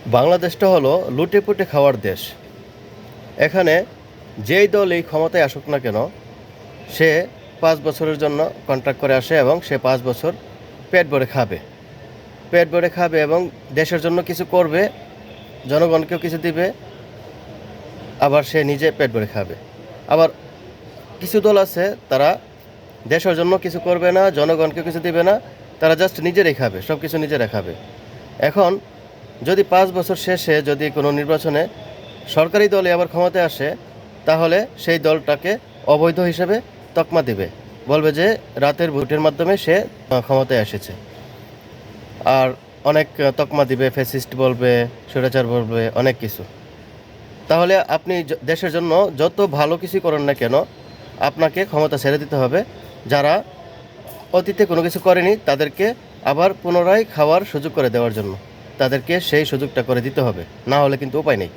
বাংলাদেশটা হলো লুটেপুটে খাওয়ার দেশ। এখানে যেই দল এই ক্ষমতায় আসুক না কেন, সে 5 বছরের জন্য কন্ট্রাক্ট করে আসে এবং সে 5 বছর পেট ভরে খাবে। পেট ভরে খাবে এবং দেশের জন্য কিছু করবে, জনগণকেও কিছু দিবে, আবার সে নিজে পেট ভরে খাবে। আবার কিছু দল আছে, তারা দেশের জন্য কিছু করবে না, জনগণকে কিছু দিবে না, তারা জাস্ট নিজেরাই খাবে, সব কিছু নিজেরা খাবে। এখন যদি 5 বছর শেষে যদি কোনো নির্বাচনে সরকারি দলে আবার ক্ষমতায় আসে, তাহলে সেই দলটাকে অবৈধ হিসেবে তকমা দিবে, বলবে যে রাতের ভোটের মাধ্যমে সে ক্ষমতায় এসেছে। আর অনেক তকমা দিবে, ফ্যাসিস্ট বলবে, স্বৈরাচার বলবে, অনেক কিছু। তাহলে আপনি দেশের জন্য যত ভালো কিছু করেন না কেন, আপনাকে ক্ষমতা ছেড়ে দিতে হবে। যারা অতীতে কোনো কিছু করেনি তাদেরকে আবার পুনরায় খাওয়ার সুযোগ করে দেওয়ার জন্য তাদেরকে সেই সুযোগটা করে দিতে হবে, না হলে কিন্তু উপায় নেই।